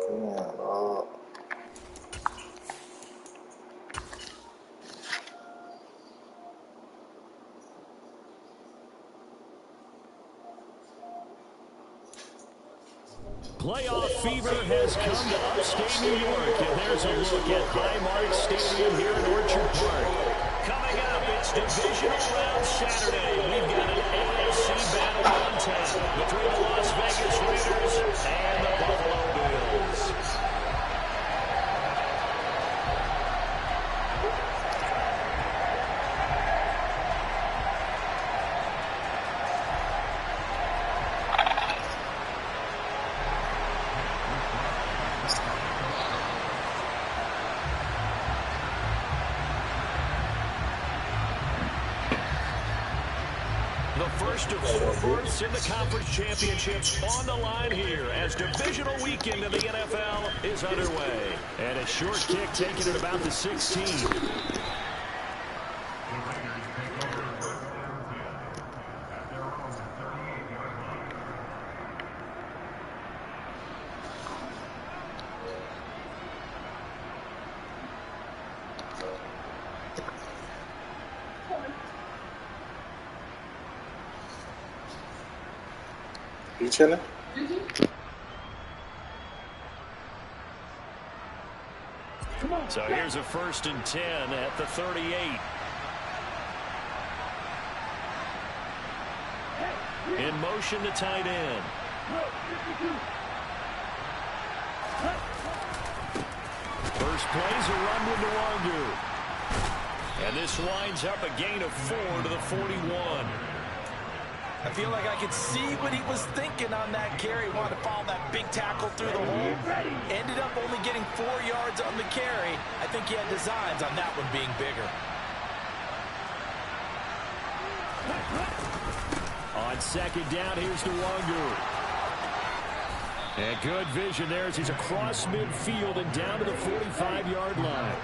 Playoff fever has come to upstate New York, and there's a look at Highmark Stadium here in Orchard Park. Coming up, it's Divisional Round Saturday. We've got an AFC battle on tap between the Las Vegas Raiders and the Buffalo Bills. First of 4 berths in the conference championships on the line here as divisional weekend of the NFL is underway. And a short kick taken at about the 16. You chilling? So here's a 1st and 10 at the 38. In motion to tight end. First play's a run with Nwangu. And this winds up a gain of 4 to the 41. I feel like I could see what he was thinking on that carry. Wanted to follow that big tackle through the hole. Ended up only getting 4 yards on the carry. I think he had designs on that one being bigger. On 2nd down, here's Nwangu. And good vision there as he's across midfield and down to the 45-yard line.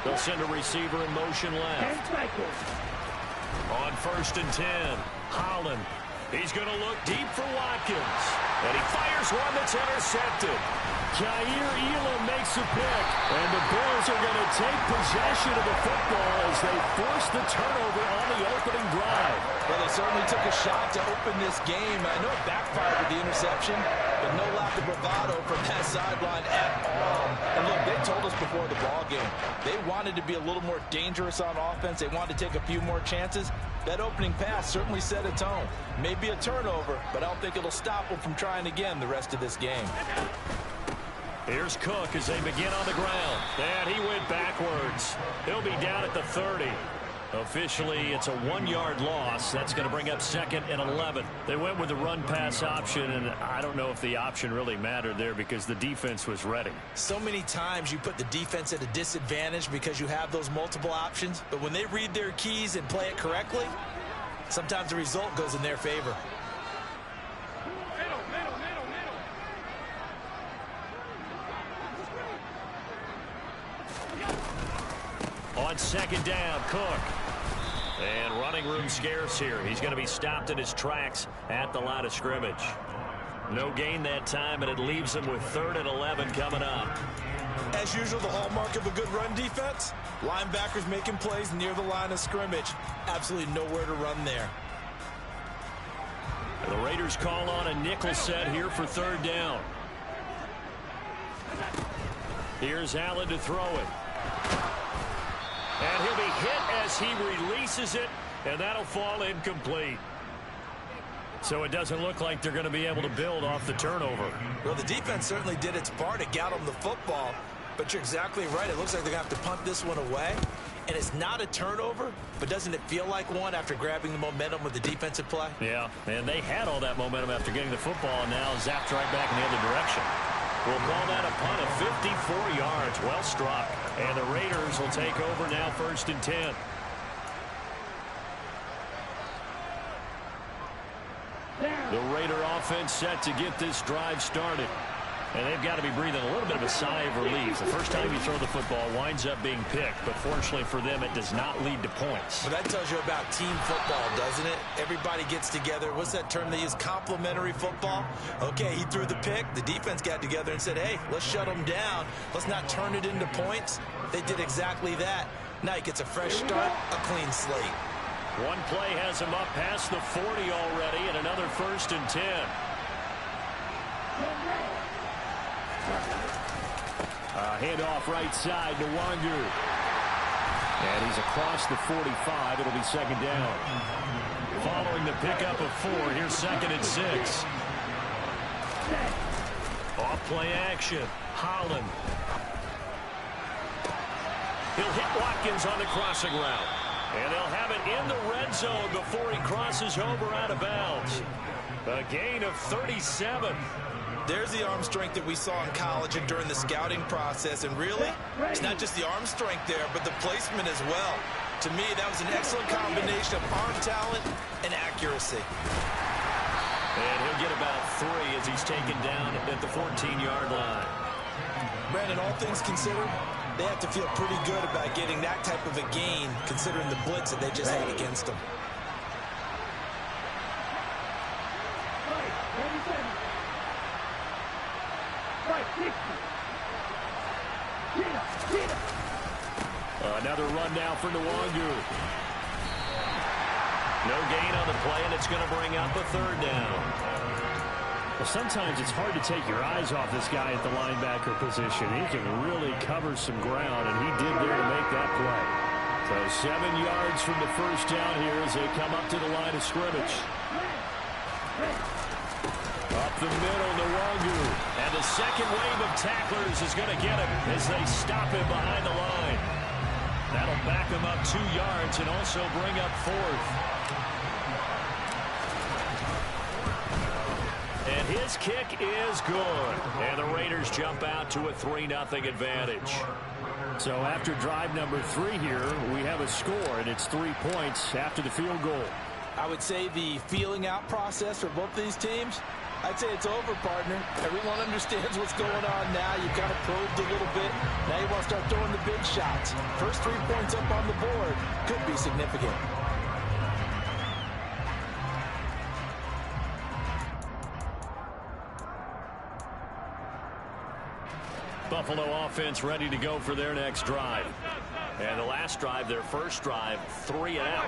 They'll send a receiver in motion left. On 1st and 10, Holland. He's going to look deep for Watkins. And he fires one that's intercepted. Jair Elam makes a pick. And the Bills are going to take possession of the football as they force the turnover on the opening drive. Well, they certainly took a shot to open this game. I know it backfired with the interception, but no lack of bravado from that sideline at all. And look, they told us before the ball game, they wanted to be a little more dangerous on offense. They wanted to take a few more chances. That opening pass certainly set a tone. Maybe a turnover, but I don't think it'll stop them from trying again the rest of this game. Here's Cook as they begin on the ground. And he went backwards. He'll be down at the 30. Officially, it's a 1-yard loss. That's going to bring up 2nd and 11. They went with the run-pass option, and I don't know if the option really mattered there because the defense was ready. So many times you put the defense at a disadvantage because you have those multiple options, but when they read their keys and play it correctly, sometimes the result goes in their favor. On 2nd down, Cook. And running room scarce here. He's going to be stopped in his tracks at the line of scrimmage. No gain that time, and it leaves him with 3rd and 11 coming up. As usual, the hallmark of a good run defense, linebackers making plays near the line of scrimmage. Absolutely nowhere to run there. And the Raiders call on a nickel set here for 3rd down. Here's Allen to throw it. And he'll be hit as he releases it, and that'll fall incomplete. So it doesn't look like they're going to be able to build off the turnover. Well, the defense certainly did its part to get them the football, but you're exactly right. It looks like they're going to have to punt this one away, and it's not a turnover, but doesn't it feel like one after grabbing the momentum with the defensive play? Yeah, and they had all that momentum after getting the football, and now zapped right back in the other direction. We'll call that a punt of 54 yards. Well struck. And the Raiders will take over now 1st and 10. The Raider offense set to get this drive started. And they've got to be breathing a little bit of a sigh of relief. The first time you throw the football winds up being picked, but fortunately for them, it does not lead to points. Well, that tells you about team football, doesn't it? Everybody gets together. What's that term they use? Complementary football? Okay, he threw the pick. The defense got together and said, hey, let's shut them down. Let's not turn it into points. They did exactly that. Now he gets a fresh start, a clean slate. One play has him up past the 40 already, and another 1st and 10. Handoff right side to Wangu. And he's across the 45. It'll be 2nd down. Following the pickup of 4, here's 2nd and 6. Off play action. Holland. He'll hit Watkins on the crossing route. And they'll have it in the red zone before he crosses over out of bounds. A gain of 37. There's the arm strength that we saw in college and during the scouting process. And really, it's not just the arm strength there, but the placement as well. To me, that was an excellent combination of arm talent and accuracy. And he'll get about 3 as he's taken down at the 14-yard line. Brandon, all things considered, they have to feel pretty good about getting that type of a gain, considering the blitz that they just had against them. Another run now for Nwangu. No gain on the play, and it's going to bring up a 3rd down. Well, sometimes it's hard to take your eyes off this guy at the linebacker position. He can really cover some ground, and he did there to make that play. So 7 yards from the 1st down here as they come up to the line of scrimmage. Up the middle, Nwangu. And the second wave of tacklers is going to get him as they stop him behind the line. That'll back him up 2 yards and also bring up 4th. And his kick is good. And the Raiders jump out to a 3-0 advantage. So after drive number 3 here, we have a score, and it's 3 points after the field goal. I would say the feeling out process for both these teams, I'd say it's over, partner. Everyone understands what's going on now. You kind of probed a little bit. Now you want to start throwing the big shots. First 3 points up on the board could be significant. Buffalo offense ready to go for their next drive. And the last drive, their first drive, 3 and out.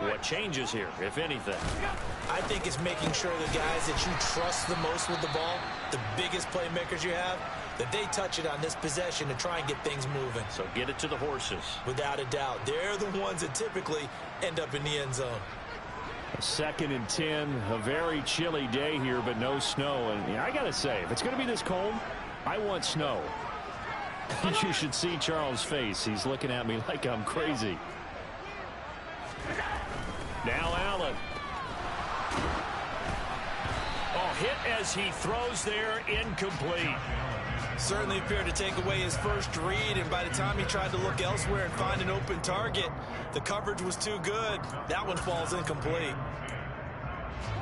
What changes here, if anything? I think it's making sure the guys that you trust the most with the ball, the biggest playmakers you have, that they touch it on this possession to try and get things moving. So get it to the horses. Without a doubt. They're the ones that typically end up in the end zone. 2nd and 10, a very chilly day here, but no snow. And I got to say, if it's going to be this cold, I want snow. You should see Charles' face. He's looking at me like I'm crazy. Now Allen. Oh, hit as he throws there, incomplete. Certainly appeared to take away his first read, and by the time he tried to look elsewhere and find an open target, the coverage was too good. That one falls incomplete.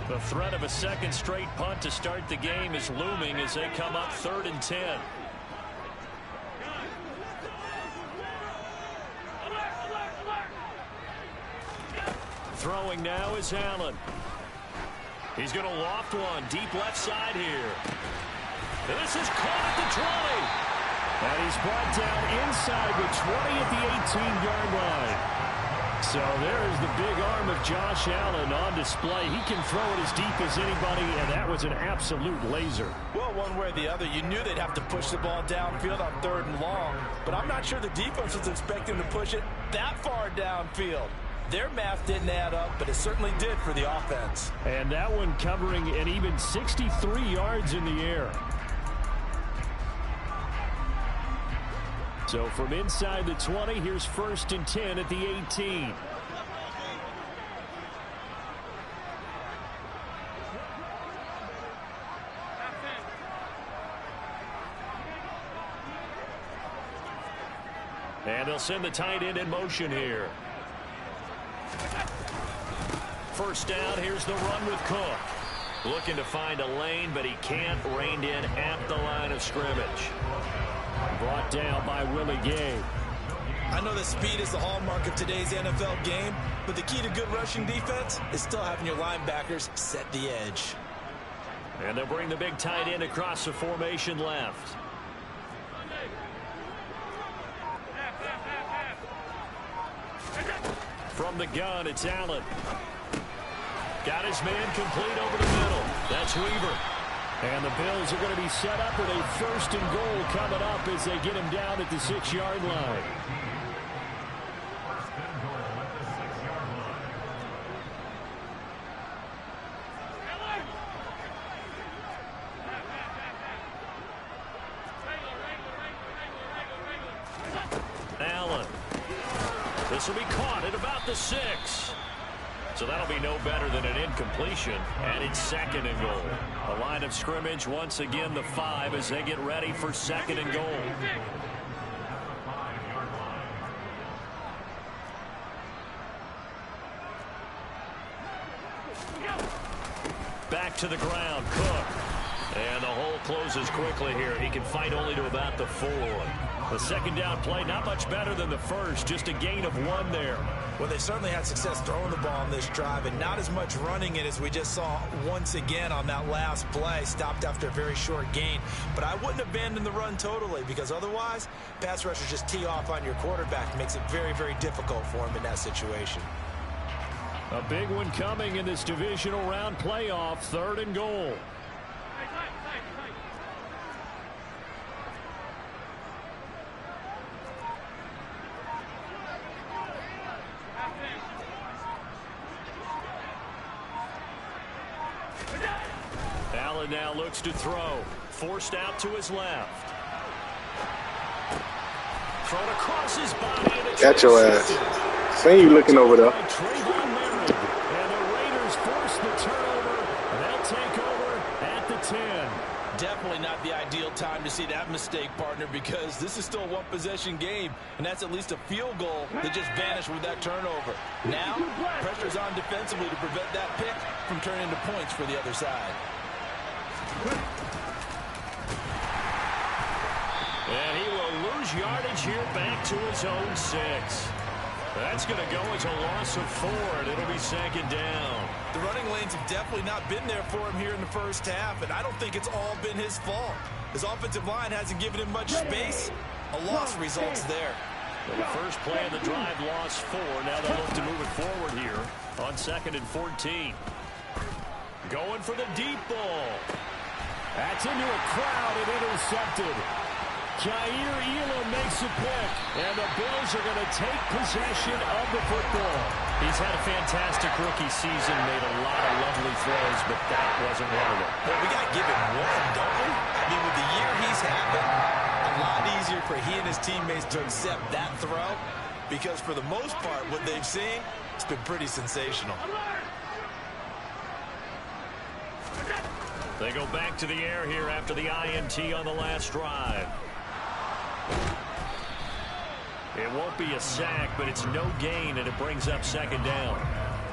The threat of a 2nd straight punt to start the game is looming as they come up 3rd and 10. Throwing now is Allen. He's going to loft one deep left side here. This is caught at the 20. And he's brought down inside the 20 at the 18-yard line. So there is the big arm of Josh Allen on display. He can throw it as deep as anybody, and that was an absolute laser. Well, one way or the other, you knew they'd have to push the ball downfield on 3rd and long, but I'm not sure the defense was expecting to push it that far downfield. Their math didn't add up, but it certainly did for the offense. And that one covering an even 63 yards in the air. So from inside the 20, here's 1st and 10 at the 18. And they'll send the tight end in motion here. First down, here's the run with Cook. Looking to find a lane, but he can't. Reined in at the line of scrimmage. Brought down by Willie Gay. I know that speed is the hallmark of today's NFL game, but the key to good rushing defense is still having your linebackers set the edge. And they'll bring the big tight end across the formation left. From the gun, it's Allen. Got his man complete over the middle. That's Weaver. And the Bills are going to be set up with a 1st and goal coming up as they get him down at the 6-yard line. Allen. This will be caught at about the 6. So that'll be no better than an incompletion, and it's 2nd and goal. The line of scrimmage once again the 5 as they get ready for 2nd and goal. Back to the ground, Cook. And the hole closes quickly here. He can fight only to about the 4. The 2nd down play, not much better than the 1st. Just a gain of 1 there. Well, they certainly had success throwing the ball on this drive, and not as much running it as we just saw once again on that last play. Stopped after a very short gain. But I wouldn't abandon the run totally, because otherwise, pass rushers just tee off on your quarterback. It makes it very, very difficult for him in that situation. A big one coming in this divisional round playoff, 3rd and goal. Allen now looks to throw. Forced out to his left. Thrown across his body. Got your ass. See you looking over there. And the Raiders force the turnover. They'll take over at the 10. Definitely not the ideal time to see that mistake, partner, because this is still a one-possession game, and that's at least a field goal that just vanished with that turnover. Now, pressure's on defensively to prevent that pick from turning into points for the other side. And he will lose yardage here back to his own 6. That's going to go as a loss of 4, and it'll be 2nd down. The running lanes have definitely not been there for him here in the first half, and I don't think it's all been his fault. His offensive line hasn't given him much space. A loss results there. Well, the first play of the drive lost 4. Now they'll look to move it forward here on 2nd and 14. Going for the deep ball. That's into a crowd and intercepted. Jair Elam makes a pick, and the Bills are going to take possession of the football. He's had a fantastic rookie season, made a lot of lovely throws, but that wasn't one of them. Well, we got to give him one, don't we? I mean, with the year he's having, a lot easier for he and his teammates to accept that throw, because for the most part, what they've seen, it's been pretty sensational. They go back to the air here after the INT on the last drive. It won't be a sack, but it's no gain, and it brings up 2nd down.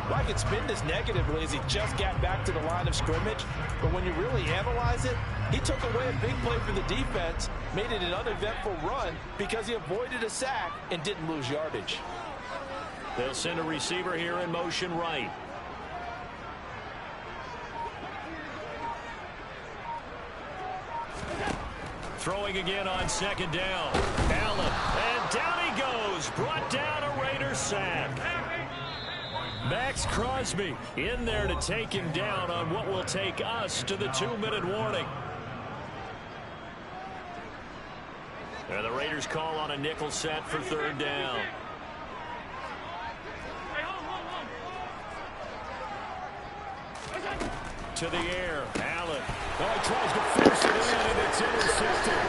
Well, I could spin this negatively as he just got back to the line of scrimmage, but when you really analyze it, he took away a big play for the defense, made it an uneventful run because he avoided a sack and didn't lose yardage. They'll send a receiver here in motion right. Throwing again on 2nd down. Allen, and down he goes. Brought down a Raiders sack. Max Crosby in there to take him down on what will take us to the 2-minute warning. And the Raiders call on a nickel set for 3rd down. To the air, Allen. Oh, he tries to force it in, and it's intercepted.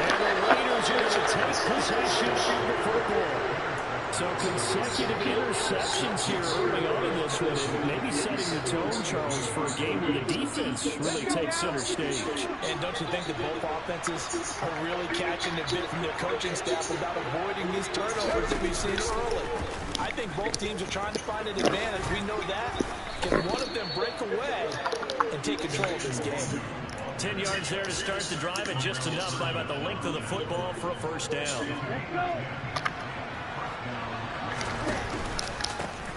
And the Raiders are going to take possession of the football. So consecutive interceptions here early on in this one, and maybe setting the tone, Charles, for a game where the defense really takes center stage. And don't you think that both offenses are really catching a bit from their coaching staff about avoiding these turnovers that we've seen early? I think both teams are trying to find an advantage. We know that. Can one of them break away and take control of this game? 10 yards there to start the drive, and just enough by about the length of the football for a first down.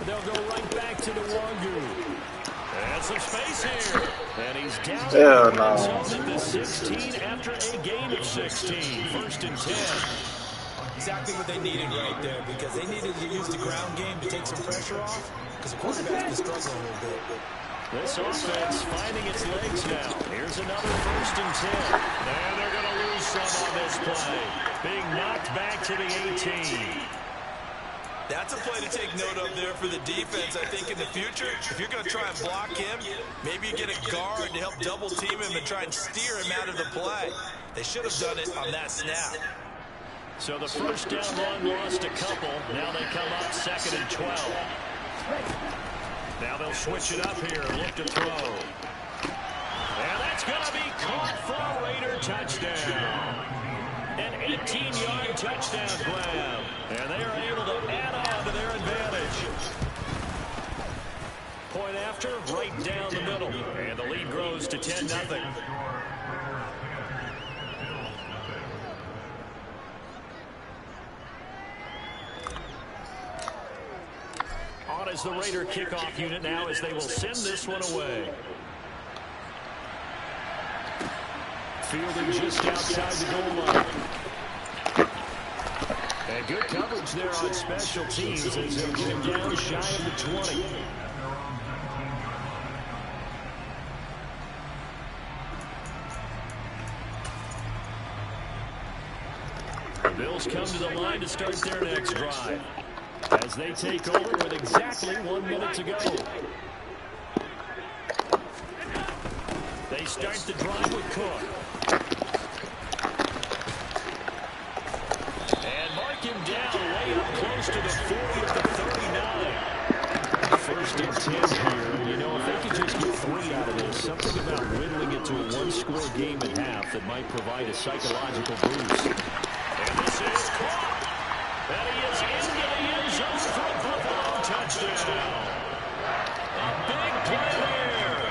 They'll go right back to the Wangoo. And some space here. And he's down in the zone at the 16 after a gain of 16. First and 10. Exactly what they needed right there, because they needed to use the ground game to take some pressure off, because the quarterback's been struggling a little bit. This offense finding its legs now. Here's another first and 10. And they're going to lose some on this play. Being knocked back to the 18. That's a play to take note of there for the defense. I think in the future, if you're going to try and block him, maybe you get a guard to help double team him and try and steer him out of the play. They should have done it on that snap. So the first down run lost a couple. Now they come up 2nd and 12. Now they'll switch it up here. Look to throw. And that's going to be caught for a Raider touchdown. An 18-yard touchdown grab. And they are able to add on to their advantage. Point after, right down the middle. And the lead grows to 10-0. On is the Raider kickoff unit now as they will send this one away. Fielding just outside the goal line. And good coverage there on special teams as they'll get him down shy of the 20. The Bills come to the line to start their next drive as they take over with exactly 1 minute to go. They start the drive with Cook. And mark him down way up close to the 40 at the 39. First and 10 here. And you know, if they could just get 3 out of this, something about whittling it to a one-score game at half that might provide a psychological boost. And this is caught. And he is into the end zone for a Buffalo touchdown. A big play here.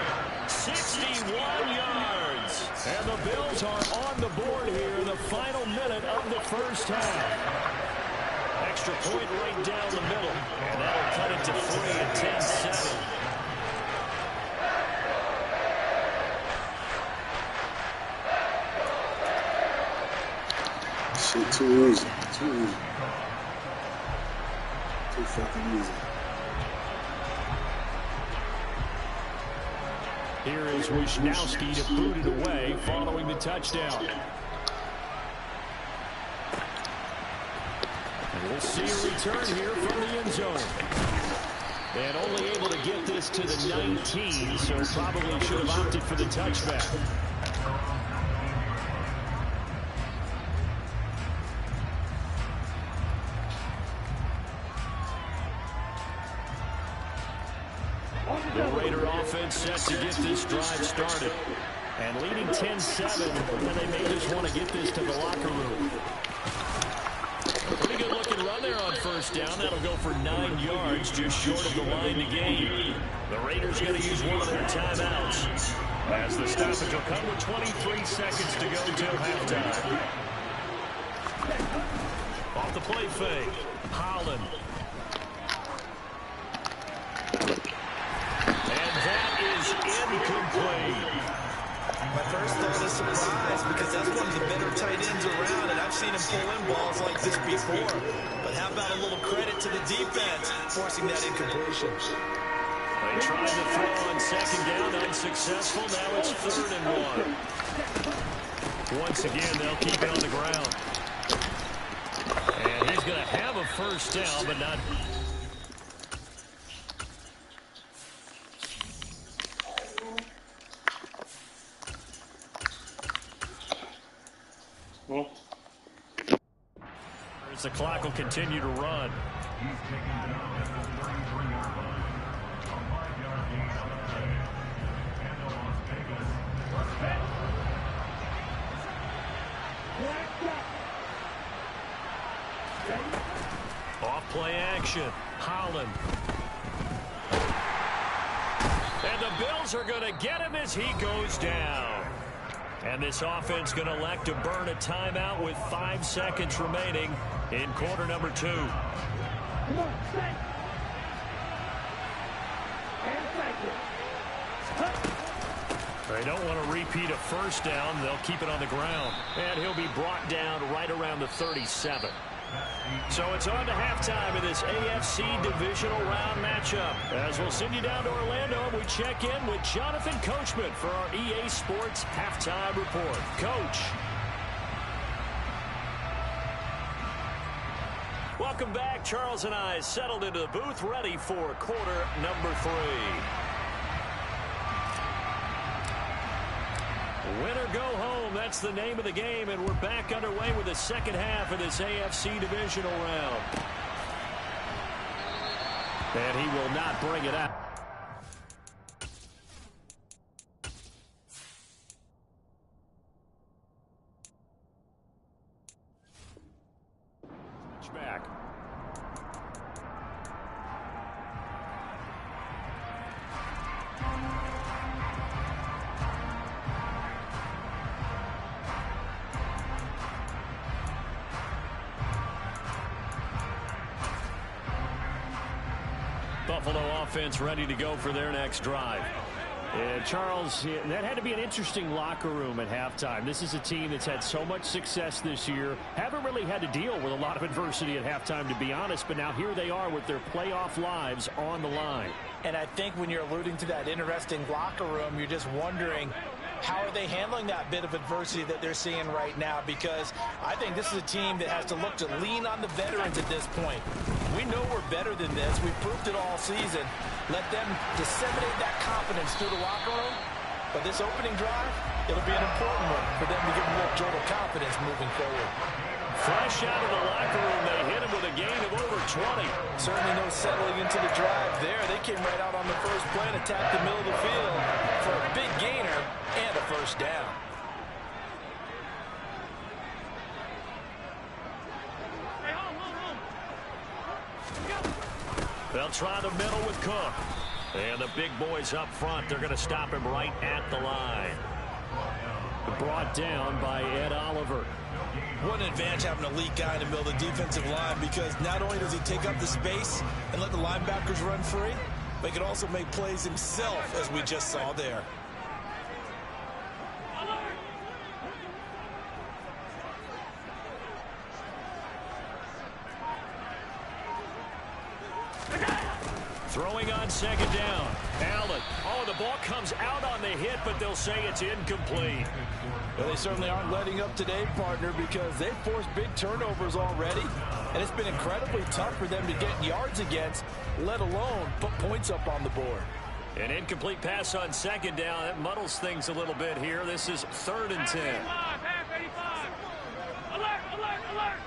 61 yards. And the Bills are on the board here in the final minute of the first half. Extra point right down the middle. And that'll cut it to 3 at 10-7. Shit, too easy. Too easy. Too fucking easy. Here is Wisnowski to boot it away following the touchdown. And we'll see a return here from the end zone. And only able to get this to the 19, so probably should have opted for the touchback. The Raider offense set to get this drive started. And leading 10-7, and they may just want to get this to the locker room. A pretty good looking run there on first down. That'll go for 9 yards, just short of the line to gain. The Raiders going to use one of their timeouts, as the stoppage will come with 23 seconds to go till halftime. Off the play fake, Holland. And that is incomplete. My first thought is surprise, because that's one of the better tight ends around, and I've seen him pull in balls like this before. But how about a little credit to the defense forcing that incompletion? They tried to throw on second down, unsuccessful. Now it's 3rd and 1. Once again, they'll keep it on the ground. And he's going to have a first down, but not... As the clock will continue to run. Off play action. Holland. And the Bills are going to get him as he goes down. And this offense going to elect to burn a timeout with 5 seconds remaining in quarter number 2. Come on, set. And cycle. They don't want to repeat a first down. They'll keep it on the ground. And he'll be brought down right around the 37. So it's on to halftime in this AFC divisional round matchup. As we'll send you down to Orlando, we check in with Jonathan Coachman for our EA Sports Halftime Report. Coach. Welcome back. Charles and I settled into the booth, ready for quarter number 3. Win or go home, that's the name of the game, and we're back underway with the second half of this AFC divisional round. And he will not bring it out. Back. Buffalo offense ready to go for their next drive. And Charles, that had to be an interesting locker room at halftime. This is a team that's had so much success this year. Haven't really had to deal with a lot of adversity at halftime, to be honest. But now here they are with their playoff lives on the line. And I think when you're alluding to that interesting locker room, you're just wondering, how are they handling that bit of adversity that they're seeing right now? Because I think this is a team that has to look to lean on the veterans at this point. We know we're better than this. We've proved it all season. Let them disseminate that confidence through the locker room. But this opening drive, it'll be an important one for them to give them a little jolt of confidence moving forward. Fresh out of the locker room, they hit him with a gain of over 20. Certainly no settling into the drive there. They came right out on the first play and attacked the middle of the field for a big gainer and a first down. They'll try the middle with Cook. And the big boys up front, they're going to stop him right at the line. Brought down by Ed Oliver. What an advantage having an elite guy in the middle of the defensive line, because not only does he take up the space and let the linebackers run free, but he can also make plays himself, as we just saw there. Throwing on second down. Allen. Oh, the ball comes out on the hit, but they'll say it's incomplete. Well, they certainly aren't letting up today, partner, because they've forced big turnovers already, and it's been incredibly tough for them to get yards against, let alone put points up on the board. An incomplete pass on second down. That muddles things a little bit here. This is 3rd and 10. Half 85. Alert, alert, alert.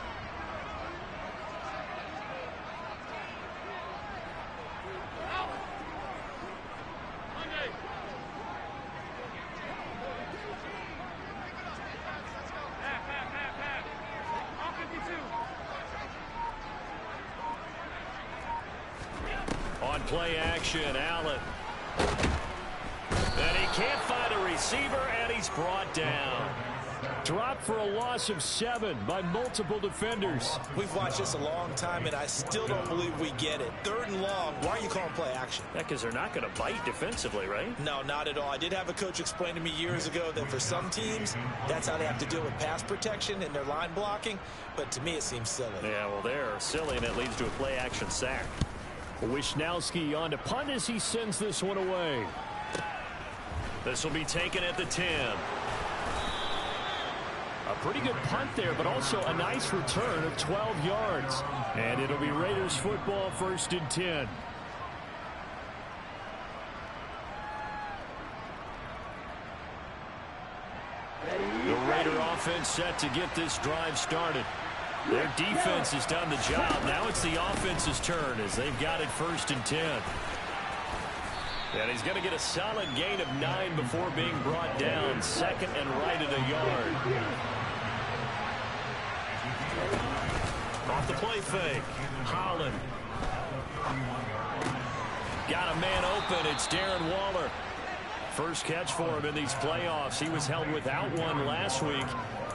On play action, Allen. And he can't find a receiver, and he's brought down. Dropped for a loss of 7 by multiple defenders. We've watched this a long time, and I still don't believe we get it. 3rd and long, why are you calling play action? Yeah, because they're not going to bite defensively, right? No, not at all. I did have a coach explain to me years ago that for some teams, that's how they have to deal with pass protection and their line blocking, but to me it seems silly. Yeah, well, they're silly, and it leads to a play action sack. Wishnowski on to punt as he sends this one away. This will be taken at the 10. A pretty good punt there, but also a nice return of 12 yards. And it'll be Raiders football, 1st and 10. The Raider offense set to get this drive started. Their defense has done the job. Now it's the offense's turn as they've got it 1st and 10. And he's going to get a solid gain of 9 before being brought down. 2nd and right at a yard. Off the play fake. Holland. Got a man open. It's Darren Waller. First catch for him in these playoffs. He was held without one last week,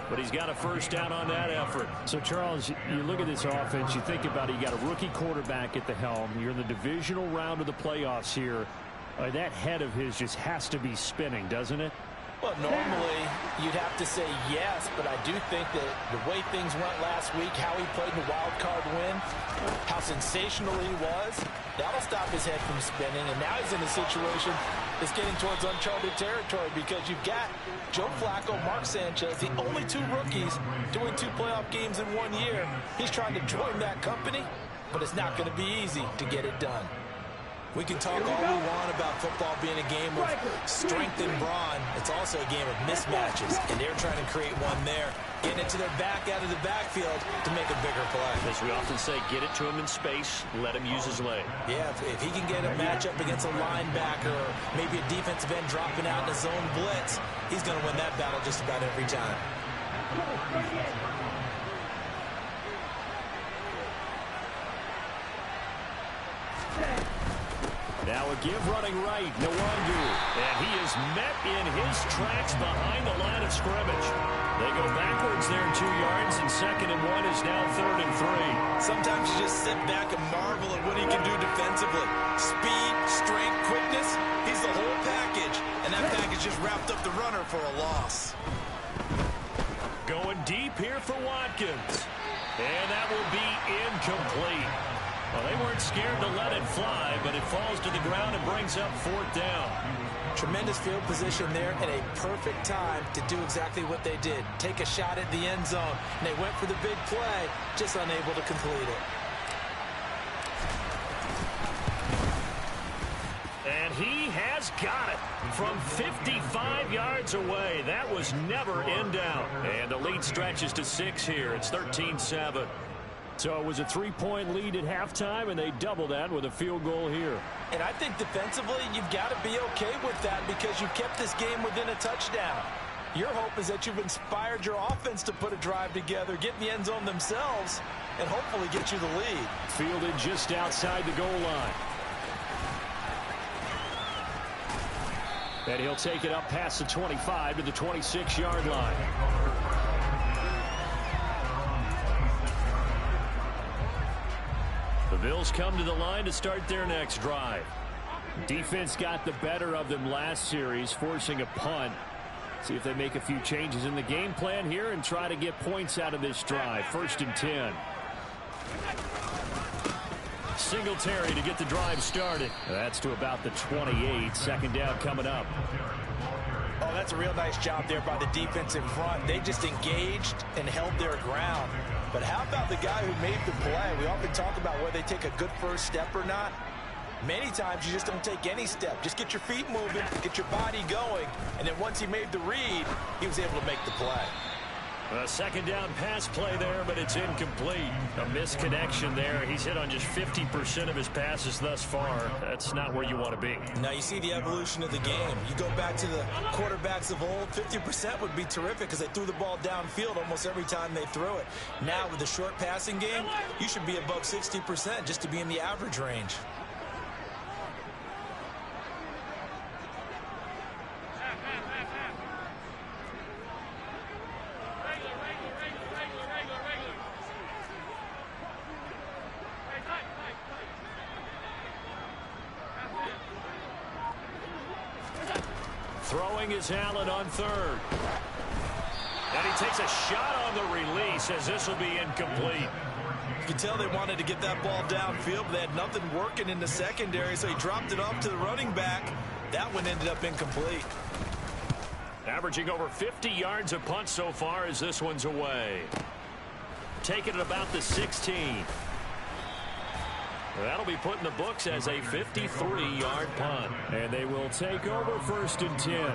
but he's got a first down on that effort. So, Charles, you look at this offense, you think about it, you got a rookie quarterback at the helm. You're in the divisional round of the playoffs here. That head of his just has to be spinning, doesn't it? Well, normally you'd have to say yes, but I do think that the way things went last week, how he played in the wild card win, how sensational he was, that'll stop his head from spinning. And now he's in a situation that's getting towards uncharted territory because you've got Joe Flacco, Mark Sanchez, the only two rookies doing 2 playoff games in 1 year. He's trying to join that company, but it's not going to be easy to get it done. We can talk all we want about football being a game of strength and brawn. It's also a game of mismatches, and they're trying to create one there, getting it to their back out of the backfield to make a bigger play. As we often say, get it to him in space, let him use his leg. Yeah, if he can get a matchup against a linebacker or maybe a defensive end dropping out in a zone blitz, he's going to win that battle just about every time. Now a give running right, Nwangu. And he is met in his tracks behind the line of scrimmage. They go backwards there 2 yards, and 2nd and 1 is now 3rd and 3. Sometimes you just sit back and marvel at what he can do defensively. Speed, strength, quickness, he's the whole package. And that package just wrapped up the runner for a loss. Going deep here for Watkins. And that will be incomplete. Well, they weren't scared to let it fly, but it falls to the ground and brings up 4th down. Tremendous field position there at a perfect time to do exactly what they did. Take a shot at the end zone. And they went for the big play, just unable to complete it. And he has got it from 55 yards away. That was never in doubt. And the lead stretches to 6 here. It's 13-7. So it was a 3-point lead at halftime, and they double that with a field goal here. And I think defensively, you've got to be okay with that because you've kept this game within a touchdown. Your hope is that you've inspired your offense to put a drive together, get in the end zone themselves, and hopefully get you the lead. Fielded just outside the goal line. And he'll take it up past the 25 to the 26-yard line. The Bills come to the line to start their next drive. Defense got the better of them last series, forcing a punt. See if they make a few changes in the game plan here and try to get points out of this drive. 1st and 10. Singletary to get the drive started. That's to about the 28. 2nd down coming up. Oh, that's a real nice job there by the defense in front. They just engaged and held their ground. But how about the guy who made the play? We often talk about whether they take a good first step or not. Many times you just don't take any step. Just get your feet moving, get your body going, and then once he made the read, he was able to make the play. A 2nd down pass play there, but it's incomplete. A misconnection there. He's hit on just 50% of his passes thus far. That's not where you want to be. Now you see the evolution of the game. You go back to the quarterbacks of old, 50% would be terrific because they threw the ball downfield almost every time they threw it. Now with the short passing game, you should be above 60% just to be in the average range. Throwing is Allen on 3rd. And he takes a shot on the release as this will be incomplete. You can tell they wanted to get that ball downfield, but they had nothing working in the secondary, so he dropped it off to the running back. That one ended up incomplete. Averaging over 50 yards a punt so far as this one's away. Taking it about the 16. That'll be put in the books as a 53-yard punt. And they will take over 1st and 10.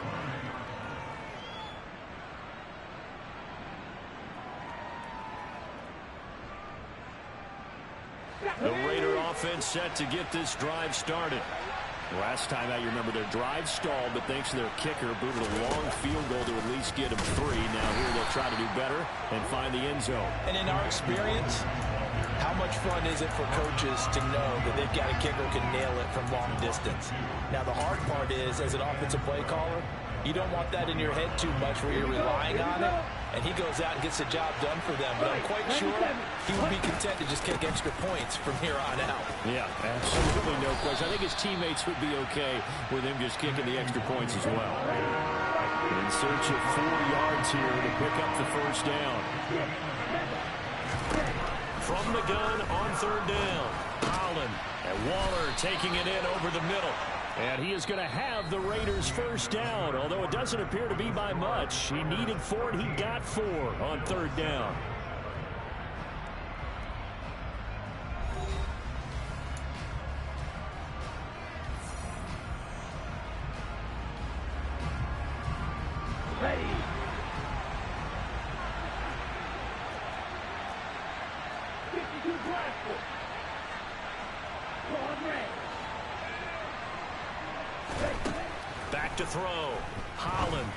The Raider offense set to get this drive started. Last time out, you remember their drive stalled, but thanks to their kicker, booted a long field goal to at least get them 3. Now here they'll try to do better and find the end zone. And in our experience, How much fun is it for coaches to know that they've got a kicker who can nail it from long distance? Now, the hard part is, as an offensive play caller, you don't want that in your head too much where you're relying on it, and he goes out and gets the job done for them. But I'm quite sure he would be content to just kick extra points from here on out. Yeah, absolutely no question. I think his teammates would be okay with him just kicking the extra points as well. In search of 4 yards here to pick up the first down. From the gun on 3rd down. Holland and Waller taking it in over the middle. And he is going to have the Raiders first down, although it doesn't appear to be by much. He needed 4 and he got 4 on 3rd down. Ready. Back to throw. Holland.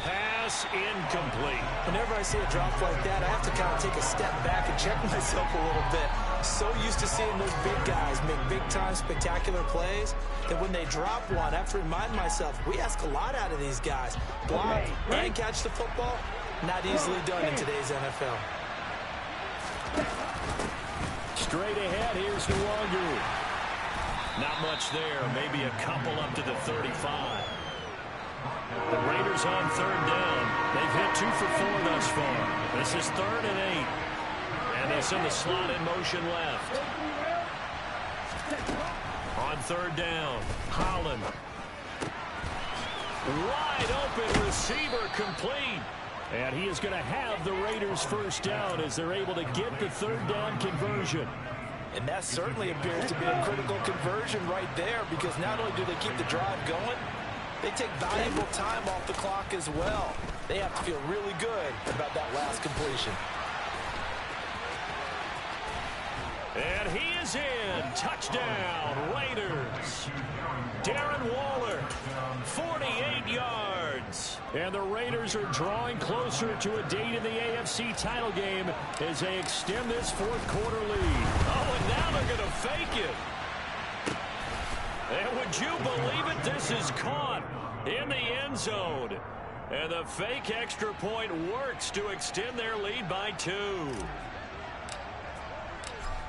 Pass incomplete. Whenever I see a drop like that, I have to kind of take a step back and check myself a little bit. So used to seeing those big guys make big-time spectacular plays that when they drop one, I have to remind myself, we ask a lot out of these guys. Block and catch the football, not easily done in today's NFL. Straight ahead, here's Nwangu. Not much there. Maybe a couple up to the 35. The Raiders on 3rd down. They've hit 2 for 4 thus far. This is 3rd and 8. And they send the slot in motion left. On 3rd down, Holland. Wide open receiver complete. And he is going to have the Raiders first down as they're able to get the 3rd down conversion. And that certainly appears to be a critical conversion right there, because not only do they keep the drive going, they take valuable time off the clock as well. They have to feel really good about that last completion. And he is in. Touchdown, Raiders. Darren Waller, 48 yards. And the Raiders are drawing closer to a date in the AFC title game as they extend this 4th quarter lead. Oh, and now they're going to fake it. And would you believe it? This is caught in the end zone. And the fake extra point works to extend their lead by 2.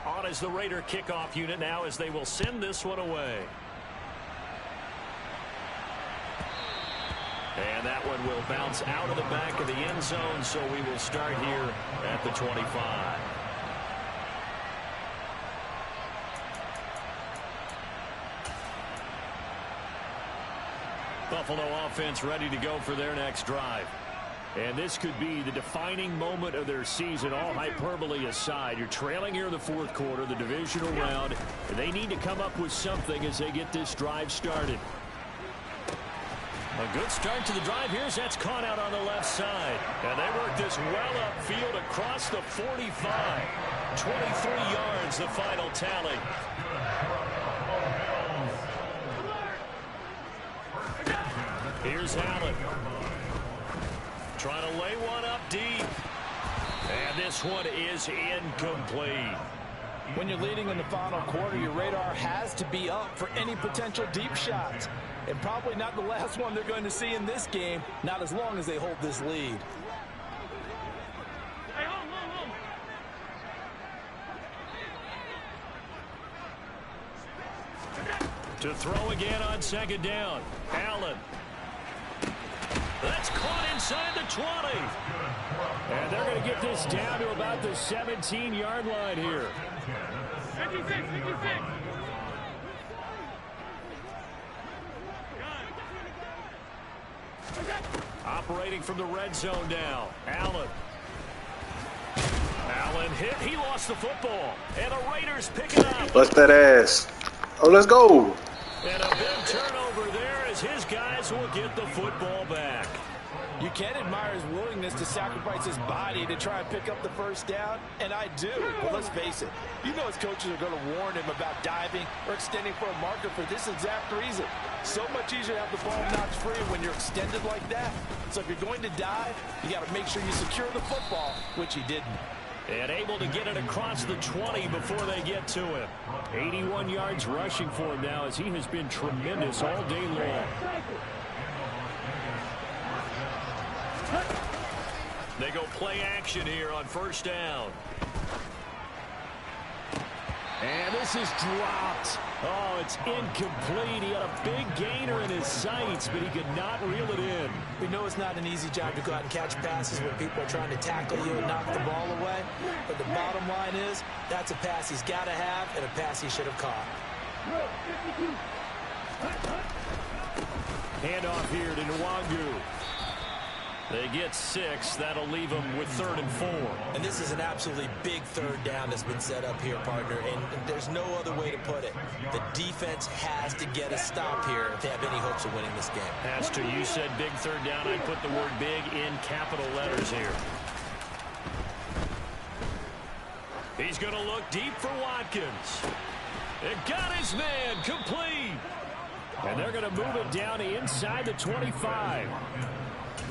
On is the Raider kickoff unit now as they will send this one away. And that one will bounce out of the back of the end zone, so we will start here at the 25. Buffalo offense ready to go for their next drive. And this could be the defining moment of their season, all hyperbole aside. You're trailing here in the 4th quarter, the divisional round. And they need to come up with something as they get this drive started. A good start to the drive. Here's that's caught out on the left side. And they work this well upfield across the 45. 23 yards, the final tally. Here's Allen. Trying to lay one up deep. And this one is incomplete. When you're leading in the final quarter, your radar has to be up for any potential deep shots. And probably not the last one they're going to see in this game, not as long as they hold this lead. Hey, hold. To throw again on 2nd down. Allen. That's caught inside the 20. And they're going to get this down to about the 17-yard line here. 56. Operating from the red zone now. Allen. Allen hit. He lost the football. And the Raiders pick it up. Bust that ass. Oh, let's go. And a big turnover there as his guys will get the football back. You can admire his willingness to sacrifice his body to try and pick up the first down, and I do. But let's face it, you know his coaches are going to warn him about diving or extending for a marker for this exact reason. So much easier to have the ball knocked free when you're extended like that. So if you're going to dive, you got to make sure you secure the football, which he didn't. And able to get it across the 20 before they get to him. 81 yards rushing for him now as he has been tremendous all day long. They go play action here on first down. And this is dropped. Oh, it's incomplete. He had a big gainer in his sights, but he could not reel it in. We know it's not an easy job to go out and catch passes when people are trying to tackle you and knock the ball away. But the bottom line is, that's a pass he's got to have and a pass he should have caught. Handoff here to Nwangu. They get 6. That'll leave them with 3rd and 4. And this is an absolutely big third down that's been set up here, partner. And there's no other way to put it. The defense has to get a stop here if they have any hopes of winning this game. Has to. You said big third down. I put the word big in capital letters here. He's going to look deep for Watkins. It got his man complete. And they're going to move it down to inside the 25.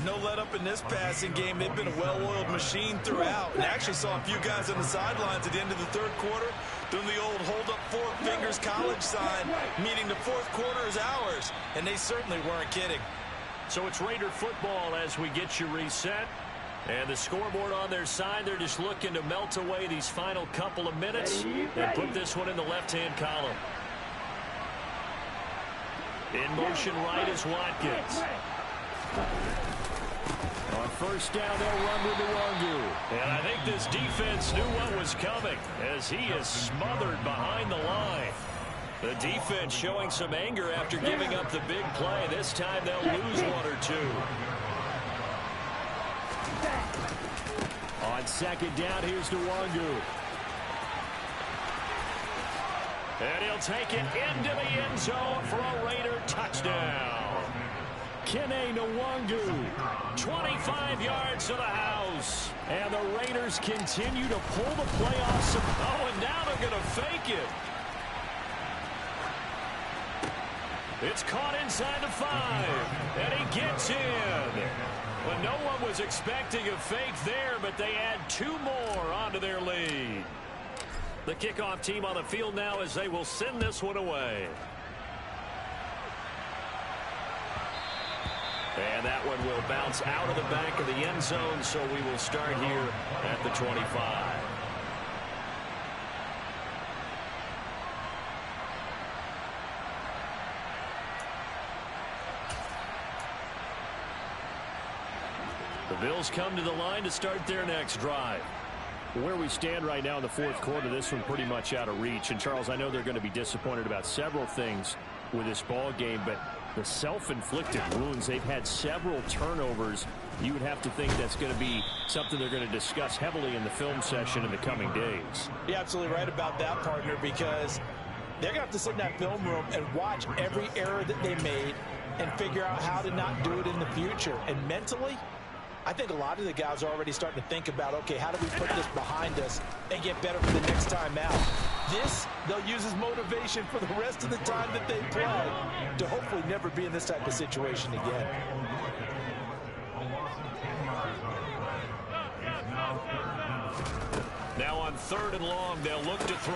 No let up in this passing game. They've been a well-oiled machine throughout. And actually saw a few guys on the sidelines at the end of the third quarter doing the old hold up 4 fingers college sign, meaning the fourth quarter is ours. And they certainly weren't kidding. So it's Raider football as we get you reset. And the scoreboard on their side, they're just looking to melt away these final couple of minutes and put this one in the left-hand column. In motion right is Watkins. On first down, they'll run with Nwangu. And I think this defense knew what was coming as he is smothered behind the line. The defense showing some anger after giving up the big play. This time they'll lose 1 or 2. On second down, here's Nwangu. And he'll take it into the end zone for a Raider touchdown. Kene Nwangu, 25 yards to the house. And the Raiders continue to pull the playoffs. Oh, and now they're going to fake it. It's caught inside the 5. And he gets in. Well, no one was expecting a fake there, but they add 2 more onto their lead. The kickoff team on the field now as they will send this one away. And that one will bounce out of the back of the end zone, so we will start here at the 25. The Bills come to the line to start their next drive. Where we stand right now in the fourth quarter, this one pretty much out of reach. And, Charles, I know they're going to be disappointed about several things with this ball game, but the self-inflicted wounds, they've had several turnovers. You would have to think that's going to be something they're going to discuss heavily in the film session in the coming days. You're absolutely right about that, partner, because they're going to have to sit in that film room and watch every error that they made and figure out how to not do it in the future. And mentally, I think a lot of the guys are already starting to think about, okay, how do we put this behind us and get better for the next time out? This, they'll use as motivation for the rest of the time that they play to hopefully never be in this type of situation again. Now on 3rd and long, they'll look to throw.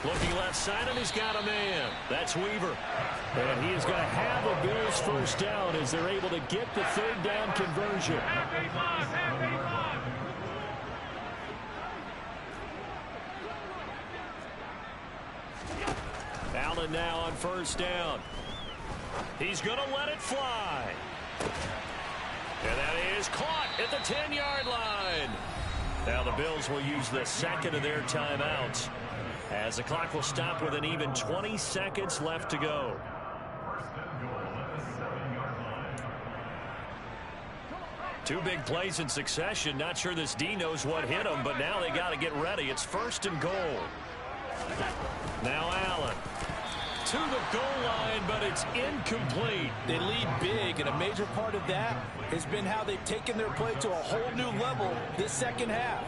Looking left side, and he's got a man. That's Weaver. And he is going to have a Bills first down as they're able to get the 3rd down conversion. Allen now on first down. He's going to let it fly. And that is caught at the 10-yard line. Now the Bills will use the second of their timeouts as the clock will stop with an even 20 seconds left to go. Two big plays in succession. Not sure this D knows what hit him, but now they got to get ready. It's 1st and goal. Now Allen to the goal line, but it's incomplete. They lead big, and a major part of that has been how they've taken their play to a whole new level this second half.